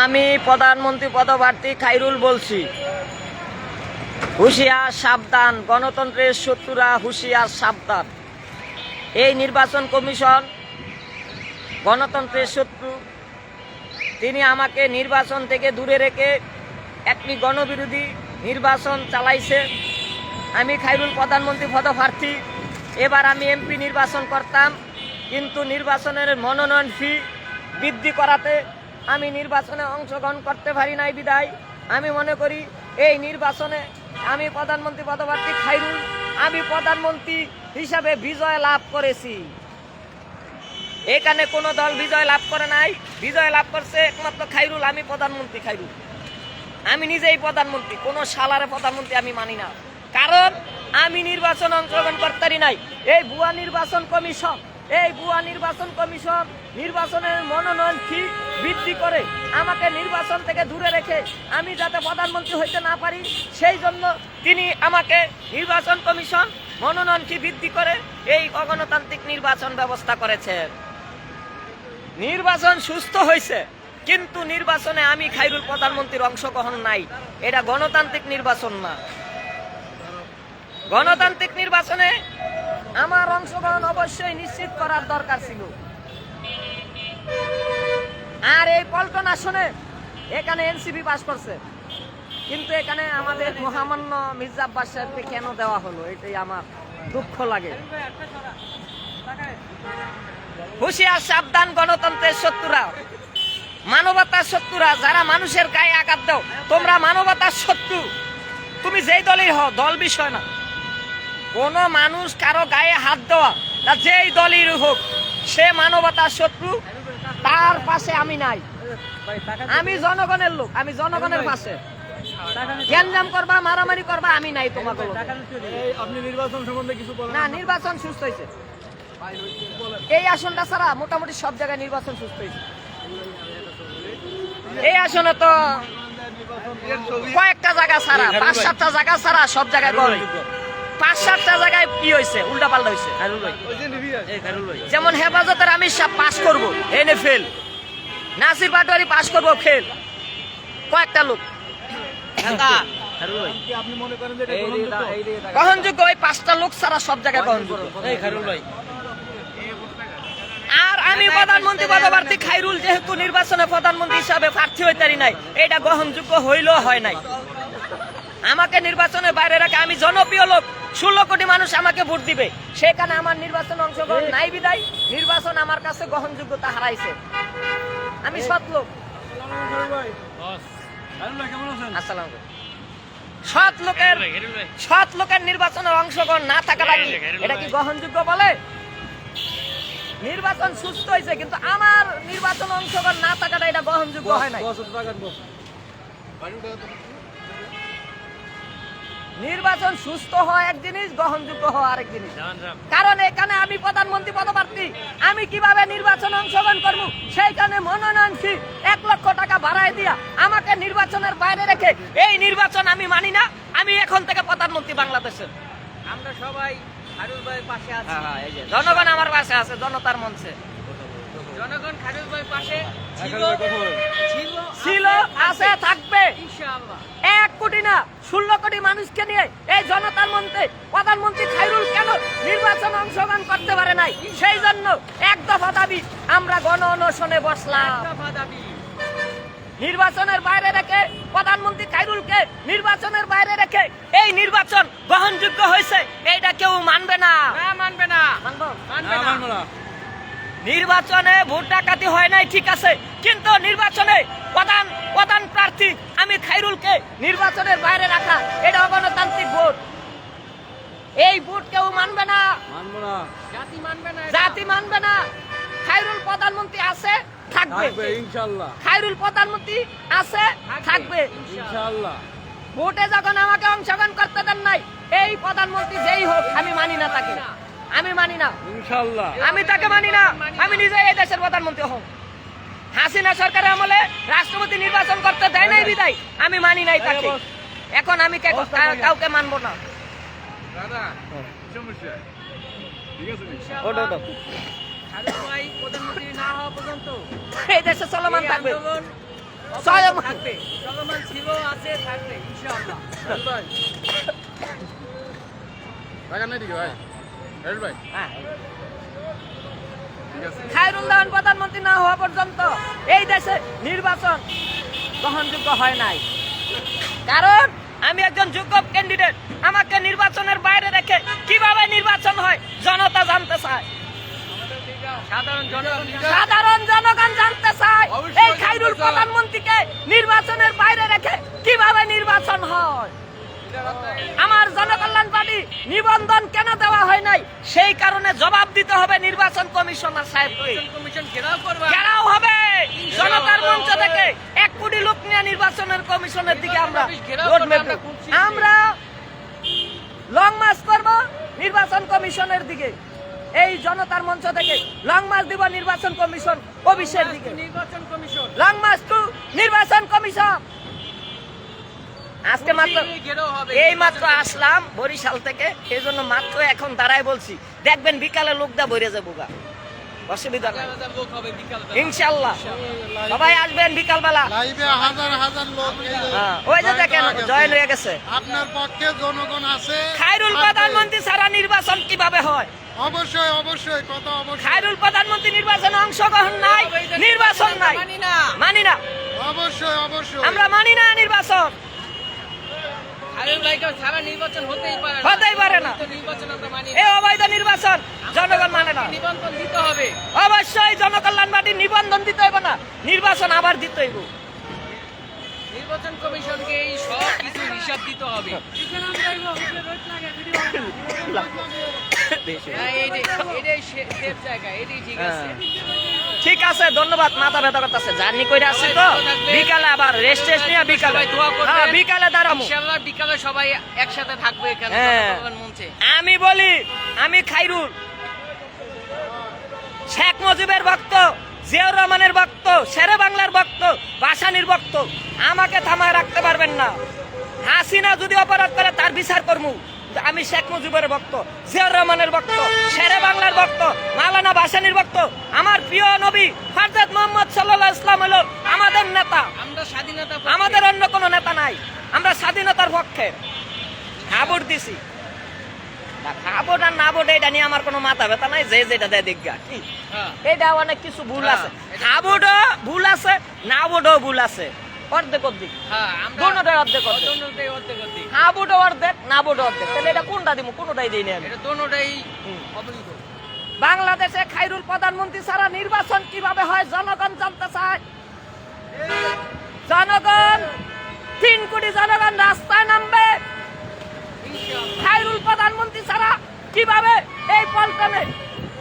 আমি প্রধানমন্ত্রী পদপ্রার্থী খায়রুল বলছি। হুঁশিয়ার সাবধান, গণতন্ত্রের শত্রুরা হুঁশিয়ার সাবধান। এই নির্বাচন কমিশন গণতন্ত্রের শত্রু। তিনি আমাকে নির্বাচন থেকে দূরে রেখে একটি গণবিরোধী নির্বাচন চালাইছে। আমি খায়রুল প্রধানমন্ত্রী পদপ্রার্থী। এবার আমি এমপি নির্বাচন করতাম, কিন্তু নির্বাচনের মনোনয়ন ফি বৃদ্ধি করাতে আমি নির্বাচনে অংশগ্রহণ করতে পারি নাই বিদায় আমি মনে করি এই নির্বাচনে আমি প্রধানমন্ত্রী পদপ্রার্থী খায়রুল, আমি প্রধানমন্ত্রী হিসাবে বিজয় লাভ করেছি। এখানে কোনো দল বিজয় লাভ করে নাই, বিজয় লাভ করছে একমাত্র খায়রুল। আমি প্রধানমন্ত্রী খায়রুল, আমি নিজেই প্রধানমন্ত্রী। কোনো সালারে প্রধানমন্ত্রী আমি মানি না, কারণ আমি নির্বাচন অংশগ্রহণ করতে পারি নাই। এই ভুয়া নির্বাচন কমিশন, নির্বাচনের মনোনয়ন ফি বৃদ্ধি করে আমাকে নির্বাচন থেকে দূরে রেখে আমি যাতে প্রধানমন্ত্রী হইতে না পারি, সেই জন্য তিনি আমাকে নির্বাচন কমিশন মনোনয়ন ফি বৃদ্ধি করে এই অগণতান্ত্রিক নির্বাচন ব্যবস্থা করেছেন। নির্বাচন সুস্থ হয়েছে, কিন্তু নির্বাচনে আমি খায়রুল প্রধানমন্ত্রীর অংশগ্রহণ নাই। এটা গণতান্ত্রিক নির্বাচন না। গণতান্ত্রিক নির্বাচনে আমার অংশগ্রহণ অবশ্যই নিশ্চিত করার দরকার ছিল। আর এই পল্টন আসনে এখানে এনসিপি পাস করছে, কিন্তু এখানে আমাদের মহামান্য মির্জা আব্বাস সাহেবকে কেন দেওয়া হলো, এটাই আমার দুঃখ লাগে। হুঁশিয়ার সাবধান, গণতন্ত্রের শত্রুরা, মানবতার শত্রুরা, যারা মানুষের গায়ে আঘাত দাও, তোমরা মানবতার শত্রু। তুমি যেই দলই হও, দল বিষয় না। কোন মানুষ কারো গায়ে হাত দেওয়া, যেই দলই হোক, সে মানবতার শত্রু। তার পাশে আমি নাই। আমি জনগণের লোক, আমি জনগণের পাশে। গ্যাঞ্জাম করবা, মারামারি করবা, আমি নাই তোমাকে। আপনি নির্বাচন সম্বন্ধে কিছু বলেন না, নির্বাচন সুস্থ হয়েছে। এই আসনটা ছাড়া মোটামুটি সব জায়গায় নির্বাচন সুস্থ হয়েছে। এই আসনে তো কয়েকটা জায়গা ছাড়া, 5-7টা জায়গা ছাড়া সব জায়গায় গড়। 5-7টা জায়গায় কি হয়েছে, উল্টা পাল্টা হয়েছে। যেমন হেফাজতের আমি পাস করবো, এনে ফেল। নাসির পাটোয়ারি পাস করবো, ফেল। কয়েকটা লোক গ্রহণযোগ্য, ওই 5টা লোক ছাড়া সব জায়গায় গ্রহণযোগ্য। আর আমি প্রধানমন্ত্রী পদপ্রার্থী খায়রুল, যেহেতু নির্বাচনে প্রধানমন্ত্রী হিসাবে প্রার্থী হইতে পারি নাই, এটা গ্রহণযোগ্য হইলেও হয় নাই। আমাকে নির্বাচনের বাইরে রাখে। আমি জনপ্রিয় লোক, 16 কোটি মানুষ আমাকে ভোট দিবে, সেখানে আমার নির্বাচন অংশগ্রহণ নাই বিদায় নির্বাচন আমার কাছে গ্রহণযোগ্যতা হারাইছে। আমি সৎ লোক। সৎ লোকের নির্বাচনের অংশগ্রহণ না থাকা লাগে, এটা কি গ্রহণযোগ্য বলে? নির্বাচন সুস্থ হয়েছে, কিন্তু আমার নির্বাচন অংশগ্রহণ না থাকাটা এটা গ্রহণযোগ্য হয় না। নির্বাচন সুস্থ হওয়া এক জিনিস, গ্রহণযোগ্য হওয়া আরেক জিনিস। কারণ এখানে আমি প্রধানমন্ত্রী পদপ্রার্থী, আমি কিভাবে নির্বাচন অংশগ্রহণ করবো, সেইখানে মনোনয়ন ফি 1 লক্ষ টাকা বাড়ায় দিয়া আমাকে নির্বাচনের বাইরে রেখে এই নির্বাচন আমি মানি না। আমি এখন থেকে প্রধানমন্ত্রী বাংলাদেশের। আমরা সবাই খায়রুল ভাইয়ের পাশে আছি। জনগণ আমার পাশে আছে, জনতার মঞ্চে। জনগণ খায়রুল ভাইয়ের পাশে ছিল, আছে, থাকবে ইনশাআল্লাহ। 1 কোটি না, 16 কোটি মানুষকে নিয়ে এই জনতার মঞ্চে প্রধানমন্ত্রী খায়রুল কেন নির্বাচন অংশগ্রহণ করতে পারে নাই, সেই জন্য এক দফা দাবি আমরা গণ অনশনে বসলাম। নির্বাচনের বাইরে রেখে প্রধানমন্ত্রী খায়রুলকে নির্বাচনের বাইরে রেখে এই নির্বাচন গ্রহণযোগ্য হয়েছে, এইটা কেউ মানবে না। মানবে না। নির্বাচনে ভোট ডাকাতি হয় নাই, ঠিক আছে, কিন্তু নির্বাচনে প্রধান প্রার্থী আমি খায়রুলকে নির্বাচনের বাইরে রাখা, এটা অগণতান্ত্রিক ভোট। এই ভোট কেউ মানবে না, জাতি মানবে না। খায়রুল প্রধানমন্ত্রী আছে, থাকবে ইনশাআল্লাহ। খায়রুল প্রধানমন্ত্রী আছে, থাকবে ইনশাআল্লাহ। ভোটে যখন আমাকে অংশগ্রহণ করতে দেন নাই, এই প্রধানমন্ত্রী যেই হোক আমি মানি না তাকে, আমি মানি না ইনশাআল্লাহ। আমি তাকে মানি না। আমি নিজে এই দেশের প্রধানমন্ত্রী হব। হাসিনা সরকারের আমলে রাষ্ট্রপতি নির্বাচন করতে দেয় নাই বিদায় আমি মানি নাই তাকে। এখন আমি কাউকে মানবো না। খায়রুল ভাই প্রধানমন্ত্রী না হওয়া পর্যন্ত এই দেশে চলমান থাকবে। স্বয়ং থাকবে, চলমান ছিল, আছে, থাকবে, ইনশাআল্লাহ। ভাই ভাই নাই দিকে ভাই রাইট ভাই হ্যাঁ। ঠিক আছে খায়রুল দেওয়ান প্রধানমন্ত্রী না হওয়া পর্যন্ত এই দেশে নির্বাচন গ্রহণযোগ্য হয় নাই, কারণ আমি একজন যোগ্য ক্যান্ডিডেট। আমাকে নির্বাচনের বাইরে রেখে কিভাবে নির্বাচন হয় জনতা জানতে চায়, সাধারণ জনগণ জানতে চায়। এই খায়রুল প্রধানমন্ত্রীকে নির্বাচনের বাইরে রেখে কিভাবে নির্বাচন হয়। আমার জনকল্যাণ পার্টি নিবন্ধন কেন দেওয়া হয় নাই, সেই কারণে জবাব দিতে হবে নির্বাচন কমিশনার সাহেবকে। কমিশন ঘেরাও করবা। ঘেরাও হবে জনতার মঞ্চ থেকে 1 কোটি লোক নিয়ে নির্বাচনের কমিশনের দিকে আমরা রোড ম্যাপ, আমরা লং মার্চ করব নির্বাচন কমিশনের দিকে। এই জনতার মঞ্চ থেকে লং মার্চ দিব নির্বাচন কমিশন অফিসের দিকে। নির্বাচন কমিশন লং মার্চ টু নির্বাচন কমিশন। আজকে মাত্র ঘেরাও হবে। এই মাত্র আসলাম বরিশাল থেকে, এই জন্য মাত্র এখন দাঁড়ায় বলছি, দেখবেন বিকালে লোকটা ভরে যাবো গা, অসুবিধা নাই লোক হবে বিকাল ইনশাল্লাহ। সবাই আসবেন বিকাল বেলা। লাইভে হাজার হাজার লোক এই যে ওই যে দেখেন জয়েন হয়ে গেছে। আপনার পক্ষে জনগণ আছে। খায়রুল প্রধানমন্ত্রী ছাড়া নির্বাচন কিভাবে হয়? অবশ্যই অবশ্যই কথা অবশ্যই খায়রুল প্রধানমন্ত্রী নির্বাচনে অংশগ্রহণ নাই, নির্বাচন নাই, মানি না। মানি না, অবশ্যই অবশ্যই আমরা মানি না নির্বাচন। খায়রুল ভাইকে ছাড়া নির্বাচন হতেই পারে না। হতেই পারে না। তো নির্বাচন আমরা মানি না। এই অবৈধ নির্বাচন জনগণ মানে না। নিবন্ধন দিতে হবে। অবশ্যই জনকল্যাণ পার্টি নিবন্ধন দিতে হইব না, নির্বাচন আবার দিতে হইব। নির্বাচন কমিশনকে এই সব কিছু হিসাব দিতে হবে। হ্যাঁ, এটাই সেফ জায়গা, এটাই ঠিক আছে। ঠিক আছে, ধন্যবাদ। মাথা ব্যথা করতেছে, জার্নি করে আসছি তো, বিকালে আবার রেস্ট টেস্ট নিয়ে বিকালে, সবাই দোয়া করবেন। হ্যাঁ বিকালে দাঁড়াবো। ইনশাআল্লাহ বিকালে সবাই একসাথে থাকবে এখানে হ্যাঁ। জনগণ মঞ্চে। আমি বলি, আমি খায়রুল শেখ মুজিবের ভক্ত, জিয়াউর রহমানের ভক্ত, শেরে বাংলার ভক্ত, ভাসানীর ভক্ত। আমাকে থামায় রাখতে পারবেন না। হাসিনা যদি অপরাধ করে তার বিচার করবো। আমি শেখ মুজিবের ভক্ত, জিয়াউর রহমানের ভক্ত, শেরে বাংলার ভক্ত, মাওলানা ভাসানীর ভক্ত। আমার প্রিয় নবী হযরত মুহাম্মদ সাল্লাল্লাহু আলাইহি ওয়াসাল্লাম হলো আমাদের নেতা। আমরা স্বাধীনতা আমাদের অন্য কোনো নেতা নাই, আমরা স্বাধীনতার পক্ষে। হাবুর দিছি না, খাবো না না বোর্ড, এটা নিয়ে আমার কোনো মাথা ব্যথা নাই, যে যেটা দেয় দিগা কি। হ্যাঁ। এটা অনেক কিছু ভুল আছে, এটা হাবুডও ভুল আছে, না বোর্ডও ভুল আছে, অর্ধেক অর্ধেক, হ্যাঁ, আমরা দুটোটাই অর্ধেক অর্ধেক, দোনোটাই অর্ধেক অর্ধেক। হাবুডও অর্ধেক, না বোর্ডও অর্ধেক। তাহলে এটা কোনটা দিব? কোনোটাই দিই না আমি। এটা দোনোটাই অবৈধ। বাংলাদেশে খায়রুল প্রধানমন্ত্রী ছাড়া নির্বাচন কিভাবে হয় জনগণ জানতে চায়। জনগণ 3 কোটি জনগণ রাস্তায় নামবে। খায়রুল প্রধানমন্ত্রী ছাড়া কিভাবে এই পল্টনে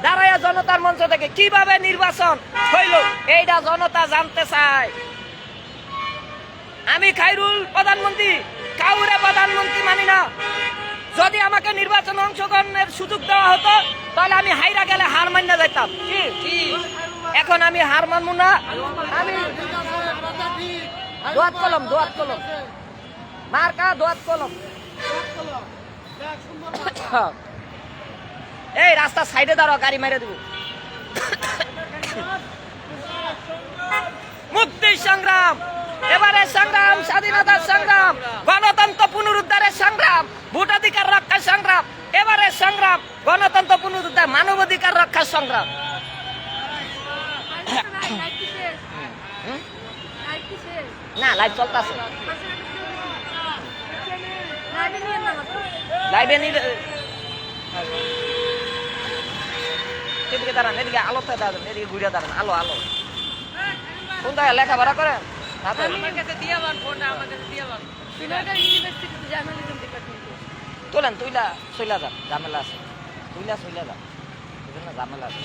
দাঁড়াইয়া জনতার মঞ্চ থেকে কিভাবে নির্বাচন হইল, এইটা জনতা জানতে চায়। আমি খায়রুল প্রধানমন্ত্রী কাউরে প্রধানমন্ত্রী মানি না। যদি আমাকে নির্বাচনে অংশগ্রহণের সুযোগ দেওয়া হতো তাহলে আমি হাইরা গেলে হার মান্য যাইতাম। কি এখন আমি হার মানবো না। আমি কথা ঠিক দোয়াত কলম, দোয়াত কলম, মার্কা দোয়াত কলম। এই রাস্তা সাইডে দাঁড়াও, গাড়ি মেরে দেবো। মুক্তির সংগ্রাম, এবারে সংগ্রাম, স্বাধীনতার সংগ্রাম, গণতন্ত্র পুনরুদ্ধারের সংগ্রাম, ভোটাধিকার রক্ষার সংগ্রাম। এবারে সংগ্রাম গণতন্ত্র পুনরুদ্ধার, মানবাধিকার রক্ষার সংগ্রাম। না লাইভ চলতেছে, লাইভে নিলে এদিকে দাঁড়ান, এদিকে আলোতে দাঁড়ান, এদিকে ঘুরে দাঁড়ান। আলো আলো কোন জায়গায় লেখাপড়া করেন? আমার কাছে দিয়ে যান ফোনটা, আমার কাছে দিয়ে যান। তোলেন, তুইলা চইলা যান, ঝামেলা আছে। তুইলা চইলা যান, বুঝলেন না, ঝামেলা আছে।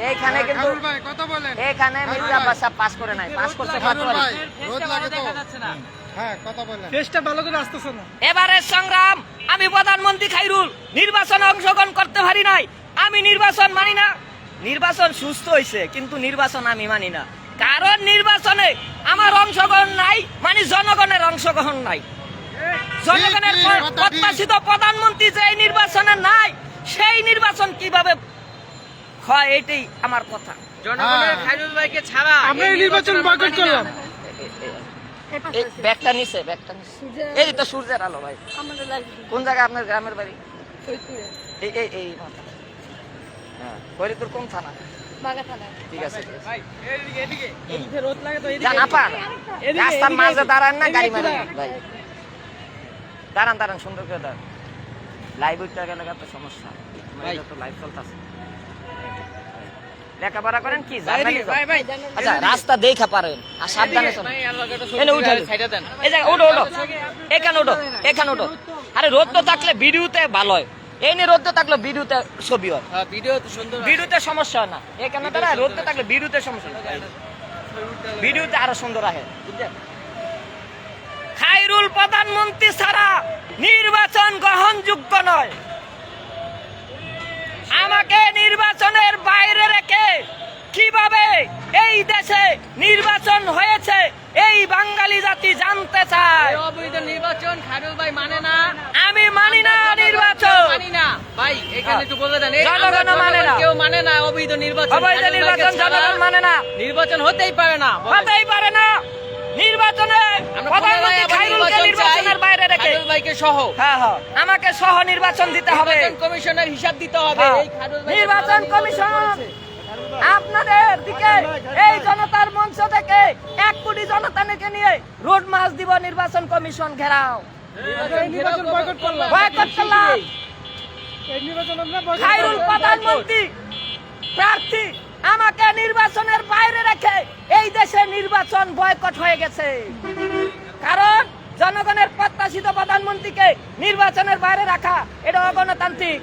এইখানে কিন্তু খায়রুল ভাই কথা বলেন। এখানে মির্জা বাসা পাস করে নাই, পাস করছে খায়রুল পাটোয়ারি। ভাই রোদ লাগে তো। দেখা যাচ্ছে না। হ্যাঁ কথা বলেন। টেস্টটা ভালো করে আসতেছে না। এবারে সংগ্রাম, আমি প্রধানমন্ত্রী খায়রুল নির্বাচনে অংশগ্রহণ করতে পারি নাই। আমি নির্বাচন মানি না। নির্বাচন সুস্থ হয়েছে কিন্তু নির্বাচন আমি মানি না, কারণ নির্বাচনে আমার অংশগ্রহণ নাই, মানে জনগণের অংশগ্রহণ নাই। জনগণের ঠিক, কথা ঠিক। প্রত্যাশিত প্রধানমন্ত্রী যে নির্বাচনে নাই, সেই নির্বাচন কিভাবে হয় এটাই আমার কথা। জনগণের হ্যাঁ। খায়রুল ভাইকে ছাড়া আমরা এই নির্বাচন বয়কট করলাম। এই ব্যাগটা নিচে এই তো সূর্যের আলো ভাই। কোন জায়গায় আপনার গ্রামের বাড়ি? এই এই এই মাথা। হ্যাঁ, ফরিদপুর কোন থানা? ঠিক আছে, ঠিক আছে। ভাই এদিকে যান আপা, রাস্তার মাঝে দাঁড়ান না, গাড়ি মারেন না, ভাই। দাঁড়ান সুন্দর করে দাঁড়ান। লাইভ উঠতে গেলে তো সমস্যা, ভাই। তো লাইভ চলতেছে। লেখাপড়া করেন কি জার্নালিজম? ভাই আচ্ছা, রাস্তা দেখা পারেন আর সাবধানে চলেন। ভাই আল্লাহ কাটা এনে উঠে সাইডে দেন। এই জায়গা ওঠো এখানে ওঠো। আরে রোদ তো থাকলে ভিডিওতে ভালো হয়, এই নিয়ে রোদ থাকলে ভিডিওতে ছবি হয়, হ্যাঁ ভিডিও তো সুন্দর হয়। ভিডিওতে সমস্যা হয় না। এখানে তারা রোদ থাকলে ভিডিওতে সমস্যা হয়, ভিডিওতে আরো সুন্দর আসে, বুঝছেন? খায়রুল প্রধানমন্ত্রী ছাড়া নির্বাচন গ্রহণযোগ্য নয়। আমাকে নির্বাচনের বাইরে রেখে কিভাবে এই দেশে নির্বাচন হয়েছে এই বাঙালি জাতি জানতে চায়। এই অবৈধ নির্বাচন খায়রুল ভাই মানে না। আমি মানি না নির্বাচন। মানি না ভাই, এখানে একটু বলে দেন। এই জনগণ আমরা মানে না। কেউ মানে না অবৈধ নির্বাচন। অবৈধ খায়রুল নির্বাচন ভাইকে ছাড়া জনগণ মানে না, নির্বাচন হতেই পারে না। হতেই পারে না। নির্বাচনে আমরা প্রধানমন্ত্রী খায়রুলকে নির্বাচনের বাইরে রেখে, খায়রুল ভাইকে সহ হ্যাঁ আমাকে সহ নির্বাচন দিতে হবে। নির্বাচন কমিশনের হিসাব দিতে হবে। হ্যাঁ। এই খায়রুল ভাই নির্বাচন কমিশন আপনাদের দিকে, এই জনতার মঞ্চ থেকে 1 কোটি জনতাকে নিয়ে রোড মার্চ দিব। নির্বাচন কমিশন ঘেরাও, নির্বাচন বয়কট করলাম। বয়কট করলাম। এই নির্বাচন আমরা বয়কট খায়রুল করলাম। প্রধানমন্ত্রী প্রার্থী আমাকে নির্বাচনের বাইরে রেখে এই দেশে নির্বাচন বয়কট হয়ে গেছে। কারণ জনগণের প্রত্যাশিত প্রধানমন্ত্রীকে নির্বাচনের বাইরে রাখা এটা অগণতান্ত্রিক।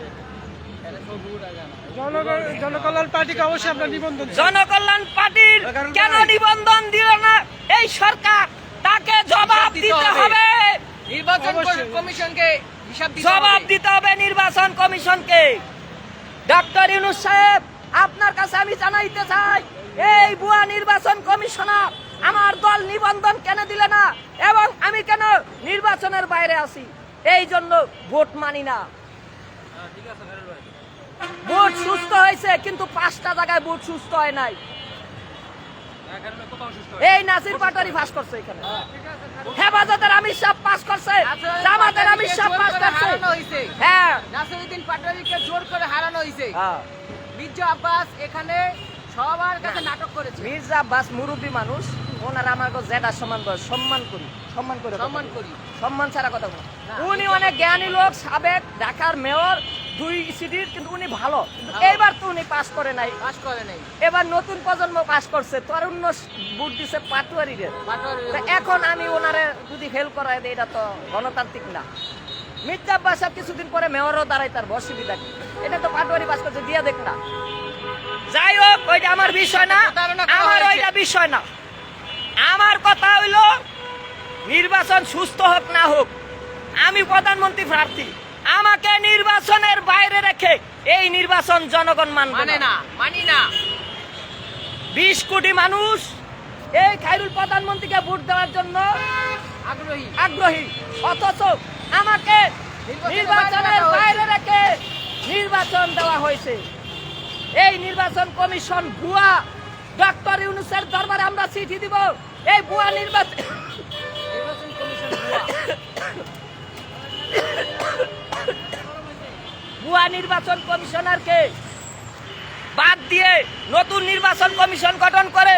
জনকল্যাণ পার্টিকে অবশ্যই আমরা নিবন্ধন চাই। জনকল্যাণ পার্টির কেন নিবন্ধন দিল না এই সরকার? তাকে জবাব দিতে হবে, নির্বাচন অবশ্যই। কমিশনকে হিসাব দিতে জবাব হবে। দিতে হবে নির্বাচন কমিশনকে। ডক্টর ইউনূস সাহেব, আপনার কাছে আমি জানাইতে চাই, এই ভুয়া নির্বাচন কমিশনার আমার দল নিবন্ধন কেন দিলে না এবং আমি কেন নির্বাচনের বাইরে আছি? এই জন্য ভোট মানি না। ভোট সুস্থ হয়েছে, কিন্তু 5টা জায়গায় ভোট সুস্থ হয় নাই। এই নাসির পাটোয়ারি পাস করছে, এখানে হেফাজতের আমির সাহেব পাস করছে, জামাতের আমির সাহেব পাস করছে। হারানো হয়েছে। হ্যাঁ নাসিরউদ্দিন পাটোয়ারিকে জোর করে হারানো হয়েছে। হ্যাঁ। মির্জা আব্বাস এখানে সবার কাছে নাটক করেছে। মির্জা আব্বাস মুরব্বী মানুষ, ওনার আমার জেডা সমান বয়স, সম্মান করি, সম্মান করে কথা সম্মান বলি। করি। সম্মান ছাড়া কথা বলি। না। উনি অনেক জ্ঞানী লোক, সাবেক ঢাকার মেয়র 2 সিটির, কিন্তু উনি ভালো। কিন্তু ভালো। এইবার তো উনি পাস করে নাই, পাস করে নাই। এবার নতুন প্রজন্ম পাস করছে, তরুণ ভোট দিছে পাটোয়ারিদের। পাটোয়ারি- তা এখন আমি ওনারে যদি ফেল করাই দিই, এটা তো গণতান্ত্রিক না। মির্জা আব্বাস সাহেব কিছুদিন পরে মেয়রও দাঁড়ায়, তার বসুবিধা কি? এটা তো পাটোয়ারি পাস করছে, দিয়া দেখ না। যাই হোক, ওইটা আমার বিষয় না, প্রতারণা করা আমার হয়েছে। ওইটা বিষয় না। আমার কথা হইলো নির্বাচন সুস্থ হোক না হোক, আমি প্রধানমন্ত্রী প্রার্থী, আমাকে নির্বাচনের বাইরে রেখে এই নির্বাচন জনগণ মানে মানে না। না, মানি না। 20 কোটি মানুষ এই খায়রুল প্রধানমন্ত্রীকে ভোট দেওয়ার জন্য আগ্রহী। আগ্রহী, অথচ আমাকে নির্বাচনের বাইরে রেখে নির্বাচন দেওয়া হয়েছে। এই নির্বাচন কমিশন ভুয়া। ডক্টর ইউনূসের দরবারে আমরা চিঠি দিব, এই ভুয়া নির্বাচন কমিশন ভুয়া। ভুয়া নির্বাচন কমিশনারকে বাদ দিয়ে নতুন নির্বাচন কমিশন গঠন করে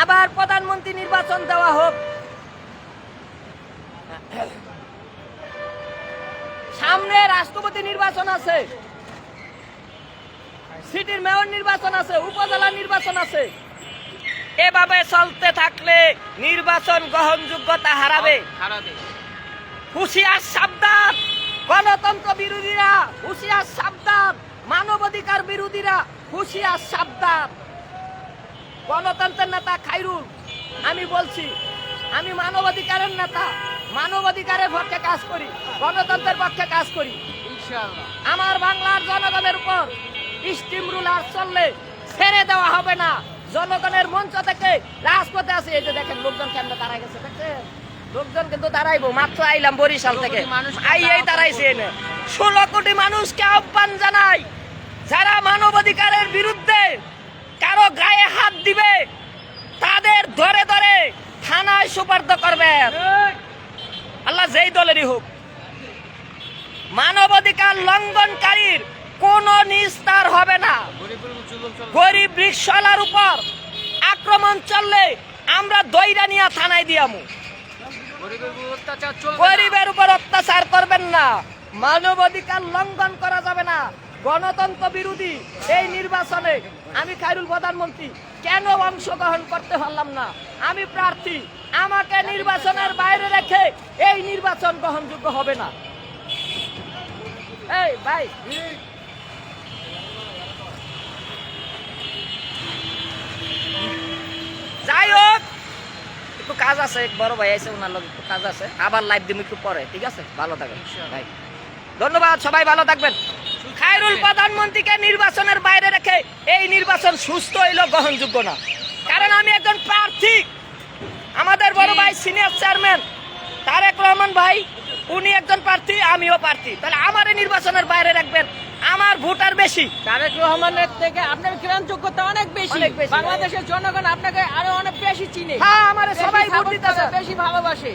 আবার প্রধানমন্ত্রী নির্বাচন দেওয়া হোক। সামনে রাষ্ট্রপতি নির্বাচন আছে, সিটির মেয়র নির্বাচন আছে, উপজেলা নির্বাচন আছে। এভাবে চলতে থাকলে নির্বাচন গ্রহণযোগ্যতা হারাবে। হারাবে। হুঁশিয়ার সাবধান গণতন্ত্র বিরোধীরা, হুঁশিয়ার সাবধান মানবাধিকার বিরোধীরা, হুঁশিয়ার সাবধান। গণতন্ত্রের নেতা খায়রুল, আমি বলছি, আমি মানবাধিকারের নেতা, মানবাধিকারের পক্ষে কাজ করি, গণতন্ত্রের পক্ষে কাজ করি। ইনশাআল্লাহ। আমার বাংলার জনগণের উপর স্টিম রুলার চললে ছেড়ে দেওয়া হবে না। জনগণের মঞ্চ থেকে রাজপথে আছে, এই যে দেখেন লোকজন কেমনে দাঁড়ায় গেছে, দেখছেন? লোকজন কিন্তু দাঁড়াইবো, মাত্র আইলাম বরিশাল 16 থেকে, কোটি মানুষকে আইয়াই দাঁড়াইছে এনে। 16 কোটি মানুষকে আহ্বান জানাই, যারা মানবাধিকারের বিরুদ্ধে কারো গায়ে হাত দিবে তাদের ধরে ধরে থানায় সুপার্দ করবেন, আল্লাহ যেই দলেরই হোক। মানবাধিকার লঙ্ঘনকারীর কোন নিস্তার হবে না। গরিব রিকশাওয়ালার উপর আক্রমণ চললে আমরা দইরা নিয়ে থানায় দিয়ামু। গরিবের উপর অত্যাচার করবেন না, মানবাধিকার লঙ্ঘন করা যাবে না। গণতন্ত্র বিরোধী এই নির্বাচনে আমি খায়রুল প্রধানমন্ত্রী কেন অংশগ্রহণ করতে পারলাম না? আমি প্রার্থী, আমাকে নির্বাচনের বাইরে রেখে এই নির্বাচন গ্রহণযোগ্য হবে না। এই ভাই, যাই হোক, একটু কাজ আছে, বড় ভাই আছে, ওনার লোক একটু কাজ আছে, আবার লাইভ দিম একটু পরে, ঠিক আছে? ভালো থাকবেন ভাই, ধন্যবাদ, সবাই ভালো থাকবেন। খায়রুল প্রধানমন্ত্রীকে নির্বাচনের বাইরে রেখে এই নির্বাচন সুস্থ হইল গ্রহণযোগ্য না। কারণ আমি একজন প্রার্থী, আমাদের বড় ভাই সিনিয়র চেয়ারম্যান তারেক রহমান ভাই উনি একজন প্রার্থী, আমিও প্রার্থী, তাহলে আমার এই নির্বাচনের বাইরে রাখবেন? আমার ভোটার বেশি, তারেক রহমানের থেকে আপনার গ্রহণযোগ্যতা অনেক বেশি। অনেক বেশি। বাংলাদেশের জনগণ আপনাকে আরো অনেক বেশি চিনে, হ্যাঁ, আমারে বেশি সবাই ভোট support দিতেছে, করে, বেশি ভালোবাসে।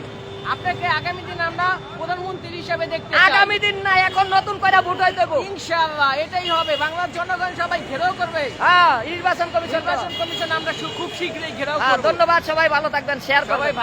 আপনাকে আগামী দিন আমরা প্রধানমন্ত্রী হিসেবে দেখতে চাই। আগামী দিন না, এখন নতুন করে ভোট হয়ে দেবো ইনশাআল্লাহ এটাই হবে। বাংলার জনগণ সবাই ঘেরাও করবে। হ্যাঁ, নির্বাচন কমিশন। নির্বাচন কমিশন আমরা খুব শীঘ্রই ঘেরাও হ্যাঁ, করব। ধন্যবাদ, সবাই ভালো থাকবেন, শেয়ার সবাই করবেন।